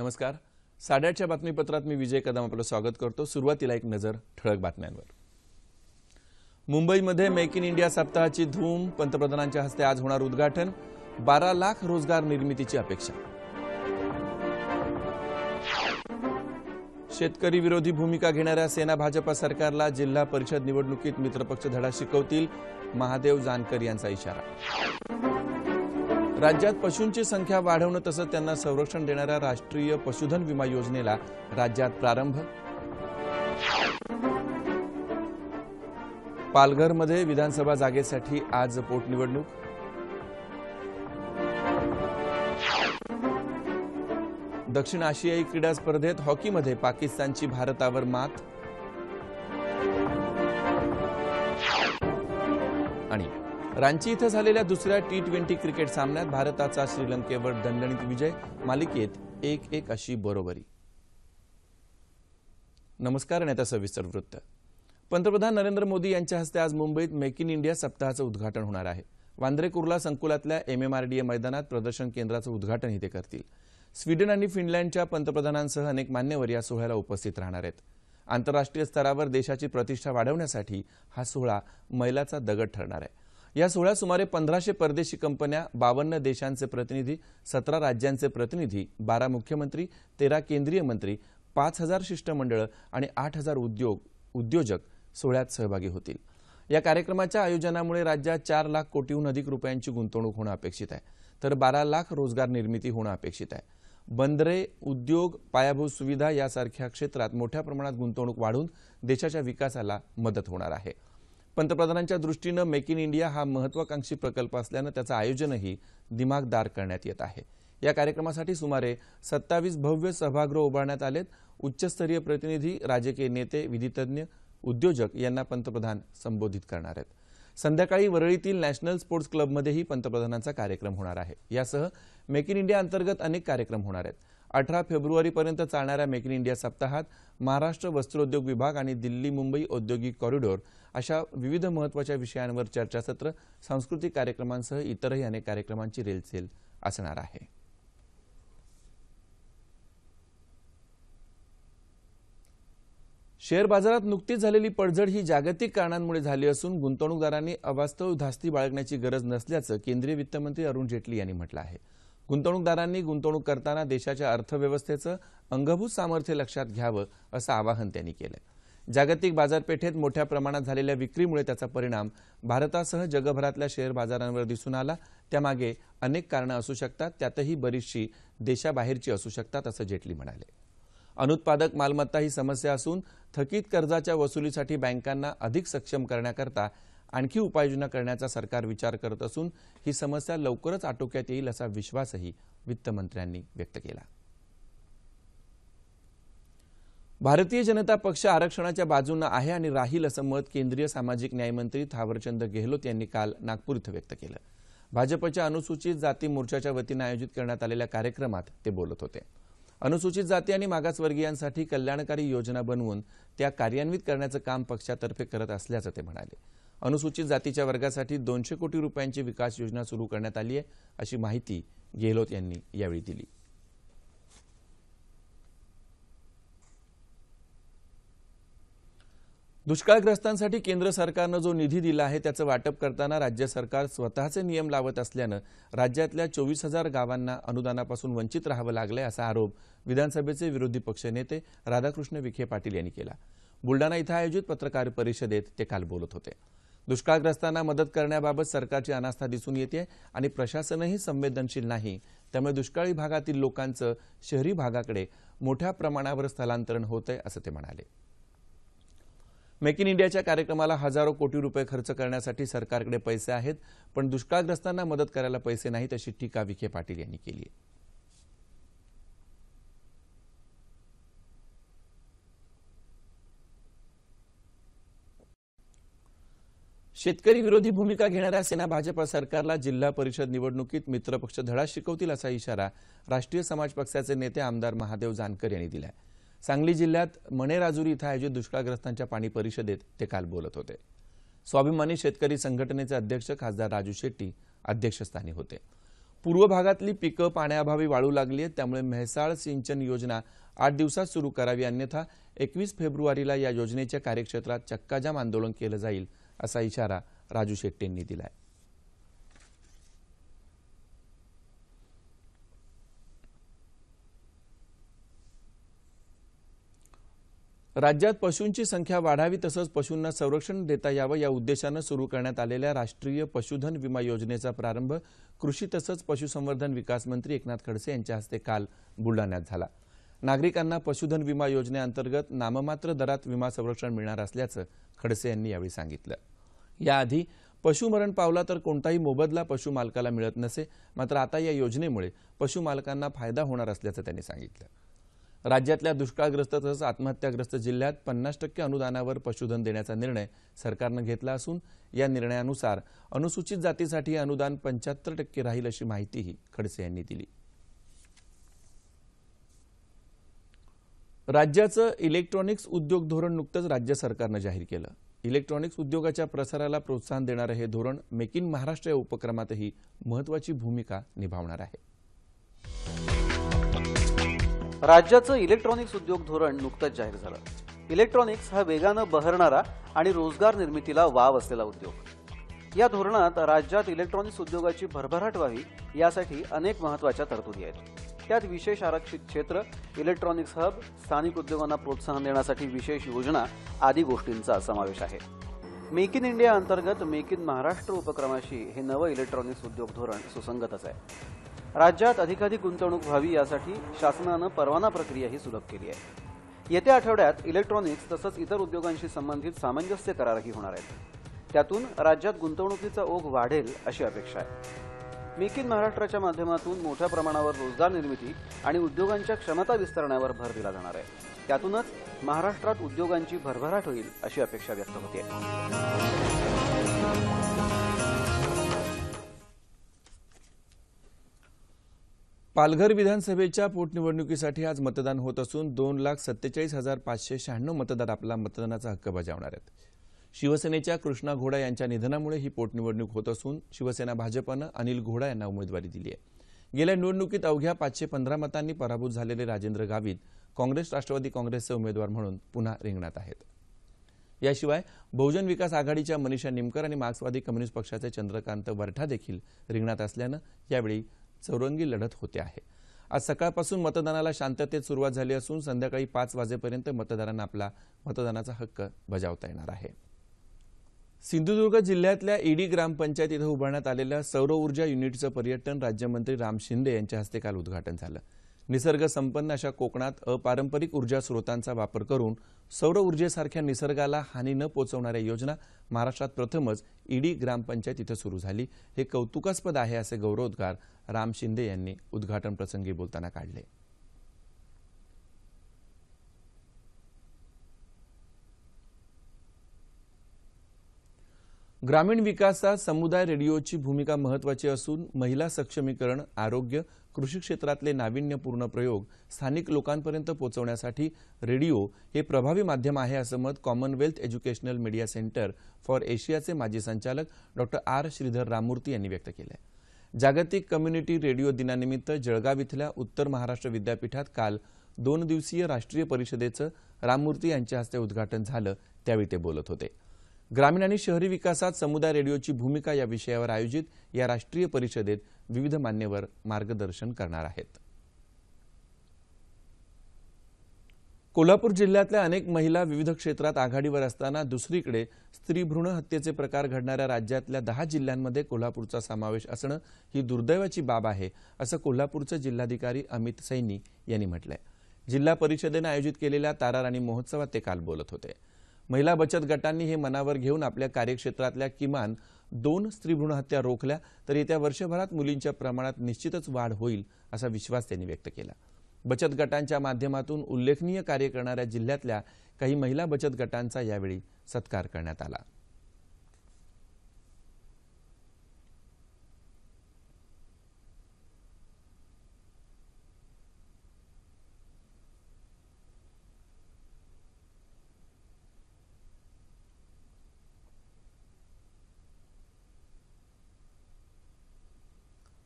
नमस्कार. 8:30च्या बातमीपत्रात मी विजय कदम आपलं स्वागत करतो. सुरुवातीला एक नजर ठळक बातम्यांवर. मुंबईमध्ये मेक इन इंडिया सप्ताहाची धूम. पंतप्रधानांच्या हस्ते आज होणार उद्घाटन. 12 लाख रोजगार निर्मितीची अपेक्षा. शेतकरी विरोधी भूमिका घेणाऱ्या सेना भाजपा सरकारला जिल्हा परिषद निवडणुकीत मित्रपक्ष धडा शिकवतील, महादेव जानकर यांचा इशारा. राज्यात पशूंची संख्या वाढवणं तसंच त्यांना संरक्षण देणाऱ्या राष्ट्रीय पशुधन विमा योजनेला राज्यात प्रारंभ. पालघरमध्ये विधानसभा जागेसाठी आज पोटनिवडणूक. दक्षिण आशियाई क्रीडा स्पर्धेत हॉकीमध्ये पाकिस्तानची भारतावर मात. आणि रांची इथं झालेल्या दुसऱ्या T20 क्रिकेट सामन्यात भारताचा श्रीलंकेवर दणदणीत विजय. मालिकेत 1-1 अशी बरोबरी. नमस्कार. आणि आता सविस्तर वृत्त. पंतप्रधान नरेंद्र मोदी यांच्या हस्ते आज मुंबईत मेक इन इंडिया सप्ताहाचं उद्घाटन होणार आहे. वांद्रे कुर्ला संकुलातल्या MMRDA मैदानात प्रदर्शन केंद्राचं उद्घाटनही ते करतील. स्वीडन आणि फिनलँडच्या पंतप्रधानांसह अनेक मान्यवर या सोहळ्याला उपस्थित राहणार आहेत. आंतरराष्ट्रीय स्तरावर देशाची प्रतिष्ठा वाढवण्यासाठी हा सोहळा मैलाचा दगड ठरणार आहे. या सोहळ्यात सुमारे 1500 परदेशी कंपन्या, 52 देशांचे प्रतिनिधी, 17 राज्यांचे प्रतिनिधी, 12 मुख्यमंत्री, 13 केंद्रीय मंत्री, 5000 शिष्टमंडळ आणि 8000 उद्योजक सोहळ्यात सहभागी होतील. या कार्यक्रमाच्या आयोजनामुळे राज्यात 4 लाख कोटीहून अधिक रुपयांची गुंतवणूक होणं अपेक्षित आहे, तर 12 लाख रोजगार निर्मिती होणं अपेक्षित आहे. बंदरे, उद्योग, पायाभूत सुविधा यासारख्या क्षेत्रात मोठ्या प्रमाणात गुंतवणूक वाढून देशाच्या विकासाला मदत होणार आहे. पंतप्रधानांच्या दृष्टीनं मेक इन इंडिया हा महत्वाकांक्षी प्रकल्प असल्यानं त्याचं आयोजनही दिमागदार करण्यात येत आहे. या कार्यक्रमासाठी सुमारे 27 भव्य सभागृह उभारण्यात आलेत. उच्चस्तरीय प्रतिनिधी, राजकीय नेते, विधितज्ञ, उद्योजक यांना पंतप्रधान संबोधित करणार आहेत. संध्याकाळी वरळीतील नॅशनल स्पोर्ट्स क्लबमध्येही पंतप्रधानांचा कार्यक्रम होणार आहे. यासह मेक इन इंडिया अंतर्गत अनेक कार्यक्रम होणार आहेत. 18 फेब्रुवारीपर्यंत चालणाऱ्या मेक इन इंडिया सप्ताहात महाराष्ट्र वस्त्रोद्योग विभाग आणि दिल्ली मुंबई औद्योगिक कॉरिडॉर अशा विविध महत्त्वाच्या विषयांवर चर्चासत्र, सांस्कृतिक कार्यक्रमांसह इतरही अनेक कार्यक्रमांची रेलचेल असणार आहे. शेअर बाजारात नुकतीच झालेली पडझड ही जागतिक कारणांमुळे झाली असून गुंतवणूकदारांनी अवास्तव धास्ती बाळगण्याची गरज नसल्याचं केंद्रीय वित्तमंत्री अरुण जेटली यांनी म्हटलं आहे. गुंतवणूकदारांनी गुंतवणूक करताना देशाच्या अर्थव्यवस्थेचं अंगभूत सामर्थ्य लक्षात घ्यावं असं आवाहन त्यांनी केलं. जागतिक बाजारपेठेत मोठ्या प्रमाणात झालेल्या विक्रीमुळे त्याचा परिणाम भारतासह जगभरातल्या शेअर बाजारांवर दिसून आला. त्यामागे अनेक कारणं असू शकतात, त्यातही बरीचशी देशाबाहेरची असू शकतात असं जेटली म्हणाले. अनुत्पादक मालमत्ता ही समस्या असून थकीत कर्जाच्या वसुलीसाठी बँकांना अधिक सक्षम करण्याकरता आणखी उपाययोजना करण्याचा सरकार विचार करत असून ही समस्या लवकरच आटोक्यात येईल असा विश्वासही वित्तमंत्र्यांनी व्यक्त केला. भारतीय जनता पक्ष आरक्षणाच्या बाजूने आहे आणि राहील असं मत केंद्रीय सामाजिक न्यायमंत्री थावरचंद गेहलोत यांनी काल नागपूर इथं व्यक्त केलं. भाजपच्या अनुसूचित जाती मोर्चाच्या वतीने आयोजित करण्यात आलेल्या कार्यक्रमात ते बोलत होते. अनुसूचित जाती आणि मागासवर्गीयांसाठी कल्याणकारी योजना बनवून त्या कार्यान्वित करण्याचं काम पक्षातर्फे करत असल्याचं ते म्हणाले. अनुसूचित जातीच्या वर्गासाठी 200 कोटी रुपयांची विकास योजना सुरू करण्यात आली आहे अशी माहिती गेहलोत यांनी यावेळी दिली. दुष्काळग्रस्तांसाठी केंद्र सरकारनं जो निधी दिला आहे त्याचं वाटप करताना राज्य सरकार स्वतःचे नियम लावत असल्यानं राज्यातल्या 24,000 गावांना अनुदानापासून वंचित राहावं लागलंय असा आरोप विधानसभेचे विरोधी पक्षनेते राधाकृष्ण विखे पाटील यांनी केला. बुलडाणा इथं आयोजित पत्रकार परिषदेत ते काल बोलत होते. दुष्काळग्रस्तांना मदत करण्याबाबत सरकारची अनास्था दिसून येते आणि प्रशासनही संवेदनशील नाही. त्यामुळे दुष्काळी भागातील लोकांचं शहरी भागाकडे मोठ्या प्रमाणावर स्थलांतरण होतंय असं ते म्हणाले. मेक इन इंडियाच्या कार्यक्रमाला हजारो कोटी रुपये खर्च करण्यासाठी सरकारकडे पैसे आहेत, पण दुष्काळग्रस्तांना मदत करायला पैसे नाहीत अशी टीका विखे पाटील यांनी केली आहे. शेतकरी विरोधी भूमिका घेणाऱ्या सेना भाजपा सरकारला जिल्हा परिषद निवडणुकीत मित्रपक्ष धडा शिकवतील असा इशारा राष्ट्रीय समाज पक्षाचे नेते आमदार महादेव जानकर यांनी दिला. सांगली जिल्ह्यात मणेराजुरी इथं आयोजित दुष्काळग्रस्तांच्या पाणी परिषदेत ते काल बोलत होते. स्वाभिमानी शेतकरी संघटनेचे अध्यक्ष खासदार राजू शेट्टी अध्यक्षस्थानी होते. पूर्व भागातली पिकं पाण्याअभावी वाळू लागली आहेत, त्यामुळे म्हैसाळ सिंचन योजना 8 दिवसात सुरू करावी, अन्यथा 21 फेब्रुवारीला या योजनेच्या कार्यक्षेत्रात चक्काजाम आंदोलन केलं जाईल असा इशारा राजू शेट्टींनी दिलाय. राज्यात पशूंची संख्या वाढावी तसंच पशूंना संरक्षण देता यावं या उद्देशानं सुरू करण्यात आलेल्या राष्ट्रीय पशुधन विमा योजनेचा प्रारंभ कृषी तसंच पशुसंवर्धन विकास मंत्री एकनाथ खडसे यांच्या हस्ते काल बुलढाण्यात झाला. नागरिकांना पशुधन विमा योजनेअंतर्गत नाममात्र दरात विमा संरक्षण मिळणार असल्याचं खडसे यांनी यावेळी सांगितलं. याआधी पशु मरण पावला तर कोणताही मोबदला पशु मालकाला मिळत नसे, मात्र आता या योजनेमुळे पशु मालकांना फायदा होणार असल्याचं त्यांनी सांगितलं. राज्यातल्या दुष्काळग्रस्त तसंच आत्महत्याग्रस्त जिल्ह्यात 50% अनुदानावर पशुधन देण्याचा निर्णय सरकारनं घेतला असून या निर्णयानुसार अनुसूचित जातीसाठी अनुदान 75% राहील अशी माहितीही खडसे यांनी दिली. राज्याचं इलेक्ट्रॉनिक्स उद्योग धोरण नुकतंच राज्य सरकारनं जाहीर केलं. इलेक्ट्रॉनिक्स उद्योगाच्या प्रसाराला प्रोत्साहन देणारं हे धोरण मेक इन महाराष्ट्र या उपक्रमातही महत्त्वाची भूमिका निभावणार आहे. राज्याचं इलेक्ट्रॉनिक्स उद्योग धोरण नुकतंच जाहीर झालं. इलेक्ट्रॉनिक्स हा वेगानं बहरणारा आणि रोजगार निर्मितीला वाव असलेला उद्योग. या धोरणात राज्यात इलेक्ट्रॉनिक्स उद्योगाची भरभराट व्हावी यासाठी अनेक महत्त्वाच्या तरतुदी आहेत. त्यात विशेष आरक्षित क्षेत्र, इलेक्ट्रॉनिक्स हब, स्थानिक उद्योगांना प्रोत्साहन देण्यासाठी विशेष योजना आदी गोष्टींचा समावेश आहे. मेक इन इंडिया अंतर्गत मेक इन महाराष्ट्र उपक्रमाशी हे नवं इलेक्ट्रॉनिक्स उद्योग धोरण सुसंगतच आहे. राज्यात अधिकाधिक गुंतवणूक व्हावी यासाठी शासनानं परवाना प्रक्रियाही सुलभ केली आहे. येत्या आठवड्यात इलेक्ट्रॉनिक्स तसंच इतर उद्योगांशी संबंधित सामंजस्य करारही होणार आहेत. त्यातून राज्यात गुंतवणुकीचा ओघ वाढेल अशी अपेक्षा आहे. मेक इन महाराष्ट्राच्या माध्यमातून मोठ्या प्रमाणावर रोजगार निर्मिती आणि उद्योगांच्या क्षमता विस्तारण्यावर भर दिला जाणार आहे. त्यातूनच महाराष्ट्रात उद्योगांची भरभराट होईल अशी अपेक्षा व्यक्त होते. पालघर विधानसभेच्या पोटनिवडणुकीसाठी आज मतदान होत असून 2,47,596 मतदार आपला मतदानाचा हक्क बजावणार आहेत. शिवसेनेच्या कृष्णा घोडा यांच्या निधनामुळे ही पोटनिवडणूक होत असून शिवसेना भाजपनं अनिल घोडा यांना उमेदवारी दिली आहे. गेल्या निवडणुकीत अवघ्या 515 मतांनी पराभूत झालेले राजेंद्र गावित काँग्रेस राष्ट्रवादी काँग्रेसचे उमेदवार म्हणून पुन्हा रिंगणात आहेत. याशिवाय बहुजन विकास आघाडीच्या मनीषा निमकर आणि मार्क्सवादी कम्युनिस्ट पक्षाचे चंद्रकांत वरठा देखील रिंगणात असल्यानं यावेळी चौरंगी लढत होते आहे. आज सकाळपासून मतदानाला शांततेत सुरुवात झाली असून संध्याकाळी 5 वाजेपर्यंत मतदारांना आपला मतदानाचा हक्क बजावता येणार आहे. सिंधुदुर्ग जिल्ह्यातल्या ईडी ग्रामपंचायत इथं उभारण्यात आलेल्या सौर ऊर्जा युनिटचं पर्यटन राज्यमंत्री राम शिंदे यांच्या हस्ते काल उद्घाटन झालं. निसर्ग संपन्न अशा कोकणात अपारंपरिक ऊर्जा स्रोतांचा वापर करून सौर ऊर्जेसारख्या निसर्गाला हानी न पोचवणाऱ्या योजना महाराष्ट्रात प्रथमच ईडी ग्रामपंचायत इथं सुरू झाली. हे कौतुकास्पद आहे असे गौरवोद्गार राम शिंदे यांनी उद्घाटन प्रसंगी बोलताना काढले. ग्रामीण विकासात समुदाय रेडिओची भूमिका महत्त्वाची असून महिला सक्षमीकरण, आरोग्य, कृषी क्षेत्रातले नाविन्यपूर्ण प्रयोग स्थानिक लोकांपर्यंत पोहोचवण्यासाठी रेडिओ हे प्रभावी माध्यम आहे असं मत Commonwealth educational media centre for एशियाचे माजी संचालक डॉ. आर. श्रीधर राममूर्ती यांनी व्यक्त केलं आहे. जागतिक कम्युनिटी रेडिओ दिनानिमित्त जळगाव इथल्या उत्तर महाराष्ट्र विद्यापीठात काल 2 दिवसीय राष्ट्रीय परिषदेचं राममूर्ती यांच्या हस्ते उद्घाटन झालं, त्यावेळी ते बोलत होते. ग्रामीण आणि शहरी विकासात समुदाय रेडिओची भूमिका या विषयावर आयोजित या राष्ट्रीय परिषदेत विविध मान्यवर मार्गदर्शन करणार आहेत. कोल्हापूर जिल्ह्यातल्या अनेक महिला विविध क्षेत्रात आघाडीवर असताना दुसरीकडे स्त्री भ्रूण हत्येचे प्रकार घडणाऱ्या राज्यातल्या 10 जिल्ह्यांमध्ये कोल्हापूरचा समावेश असणं ही दुर्दैवाची बाब आहे असं कोल्हापूरचे जिल्हाधिकारी अमित सैनी यांनी म्हटलंय. जिल्हा परिषदेने आयोजित केलेल्या तारा राणी महोत्सवात ते काल बोलत होते. महिला बचत गटांनी हे मनावर घेऊन आपल्या कार्यक्षेत्रातल्या किमान 2 स्त्रीभ्रूण हत्या रोखल्या तर येत्या वर्षभरात मुलींच्या प्रमाणात निश्चितच वाढ होईल असा विश्वास त्यांनी व्यक्त केला. बचत गटांच्या माध्यमातून उल्लेखनीय कार्य करणाऱ्या जिल्ह्यातल्या काही महिला बचत गटांचा यावेळी सत्कार करण्यात आला.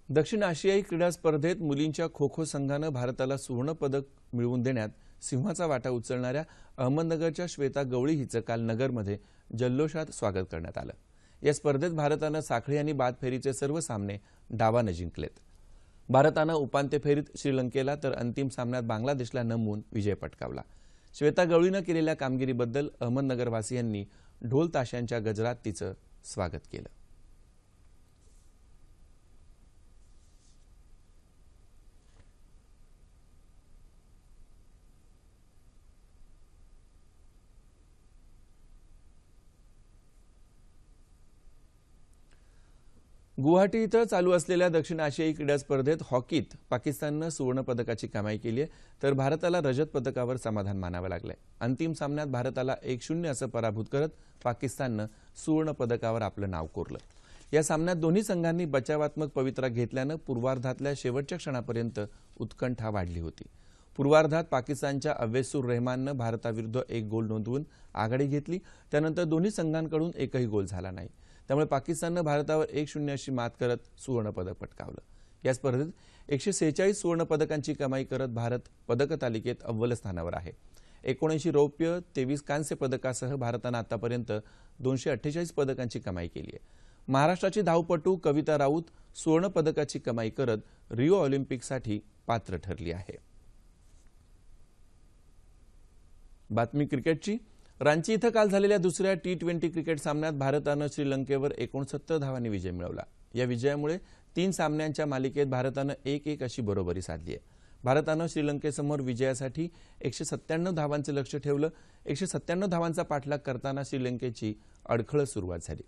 दक्षिण आशियाई क्रीडा स्पर्धेत मुलींच्या खो खो संघानं भारताला सुवर्ण पदक मिळवून देण्यात सिंहाचा वाटा उचलणाऱ्या अहमदनगरच्या श्वेता गवळी हिचं काल नगरमध्ये जल्लोषात स्वागत करण्यात आलं। या स्पर्धेत भारतानं साखळी आणि बाद फेरीचे सर्व सामने डावानं जिंकलेत। भारतानं उपांत्य फेरीत श्रीलंकेला तर अंतिम सामन्यात बांगलादेशला नमवून विजय पटकावला। श्वेता गवळीनं केलेल्या कामगिरीबद्दल अहमदनगरवासियांनी ढोल ताशांच्या गजरात तिचं स्वागत केलं। गुवाहाटी इथं चालू असलेल्या दक्षिण आशियाई क्रीडा स्पर्धेत हॉकीत पाकिस्ताननं सुवर्ण पदकाची कमाई केली आहे, तर भारताला रजत पदकावर समाधान मानावं लागलंय। अंतिम सामन्यात भारताला 1-0 असं पराभूत करत पाकिस्ताननं सुवर्ण पदकावर आपलं नाव कोरलं। या सामन्यात दोन्ही संघांनी बचावात्मक पवित्रा घेतल्यानं पूर्वार्धातल्या शेवटच्या क्षणापर्यंत उत्कंठा वाढली होती। पूर्वार्धात पाकिस्तानच्या अवेसूर रहमाननं भारताविरुद्ध 1 गोल नोंदवून आघाडी घेतली। त्यानंतर दोन्ही संघांकडून एकही गोल झाला नाही। त्यामुळे पाकिस्ताननं भारतावर 1-0 अशी मात करत सुवर्ण पदक पटकावलं। या स्पर्धेत 146 सुवर्ण पदकांची कमाई करत भारत पदक तालिकेत अव्वल स्थानावर आहे। 79 रौप्य 23 कांस्य पदकासह भारतानं आतापर्यंत 248 पदकांची कमाई केली आहे। महाराष्ट्राची धावपटू कविता राऊत सुवर्ण पदकाची कमाई करत रिओ ऑलिम्पिकसाठी पात्र ठरली आहे। बातमी क्रिकेटची। रांची इथं काल झालेल्या दुसऱ्या T20 क्रिकेट सामन्यात भारतानं श्रीलंकेवर 69 धावांनी विजय मिळवला। या विजयामुळे 3 सामन्यांच्या मालिकेत भारतानं 1-1 अशी बरोबरी साधली आहे। भारतानं श्रीलंकेसमोर विजयासाठी 197 धावांचं लक्ष्य ठेवलं। 197 धावांचा पाठलाग करताना श्रीलंकेची अडखळ सुरुवात झाली।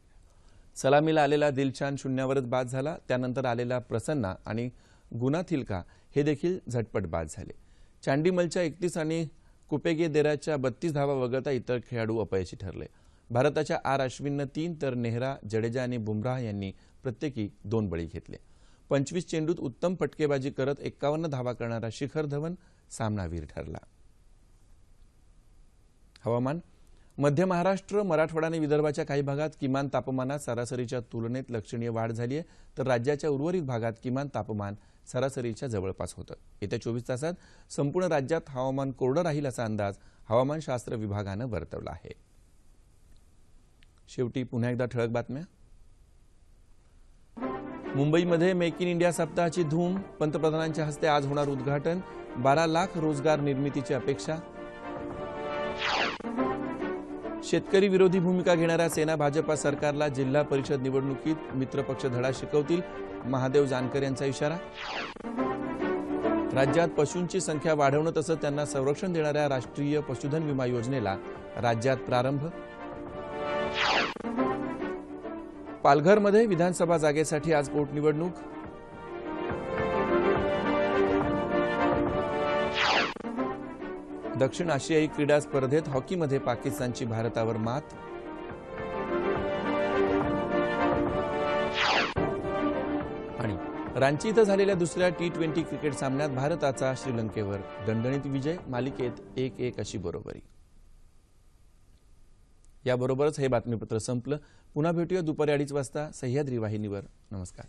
सलामीला आलेला दिलशान शून्यावरच बाद झाला। त्यानंतर आलेला प्रसन्ना आणि गुनाथिलका हे देखील झटपट बाद झाले। चांडीमलच्या 31 आणि कुपेगेदेराच्या 32 धावा वगळता इतर खेळाडू अपयशी ठरले। भारताच्या आर अश्विननं 3 तर नेहरा, जडेजा आणि बुमराह यांनी प्रत्येकी 2 बळी घेतले। 25 चेंडूत उत्तम फटकेबाजी करत 51 धावा करणारा शिखर धवन सामनावीर ठरला। हवामान। मध्य महाराष्ट्र, मराठवाडा आणि विदर्भाच्या काही भागात किमान तापमानात सरासरीच्या तुलनेत लक्षणीय वाढ झाली आहे, तर राज्याच्या उर्वरित भागात किमान तापमान सरासरीच्या जवळपास होतं। येत्या 24 तासात संपूर्ण राज्यात हवामान कोरडं राहील असा अंदाज हवामानशास्त्र विभागानं वर्तवला आहे। शेवटी पुन्हा एकदा ठळक बातम्या। मुंबईमध्ये मेक इन इंडिया सप्ताहाची धूम। पंतप्रधानांच्या हस्ते आज होणार उद्घाटन। 12 लाख रोजगार निर्मितीची अपेक्षा। शेतकरी विरोधी भूमिका घेणाऱ्या सेना भाजपा सरकारला जिल्हा परिषद निवडणुकीत मित्रपक्ष धडा शिकवतील, महादेव जानकर यांचा इशारा। राज्यात पशूंची संख्या वाढवणं तसंच त्यांना संरक्षण देणाऱ्या राष्ट्रीय पशुधन विमा योजनेला राज्यात प्रारंभ। पालघरमध्ये विधानसभा जागेसाठी आज पोटनिवडणूक। दक्षिण आशियाई क्रीडा स्पर्धेत हॉकीमध्ये पाकिस्तानची भारतावर मात। आणि रांची इथं झालेल्या दुसऱ्या T20 क्रिकेट सामन्यात भारताचा श्रीलंकेवर दणदणीत विजय, मालिकेत 1-1 अशी बरोबरी। याबरोबरच हे बातमीपत्र संपलं। पुन्हा भेटूया दुपारी 2:30 वाजता सह्याद्री वाहिनीवर। नमस्कार।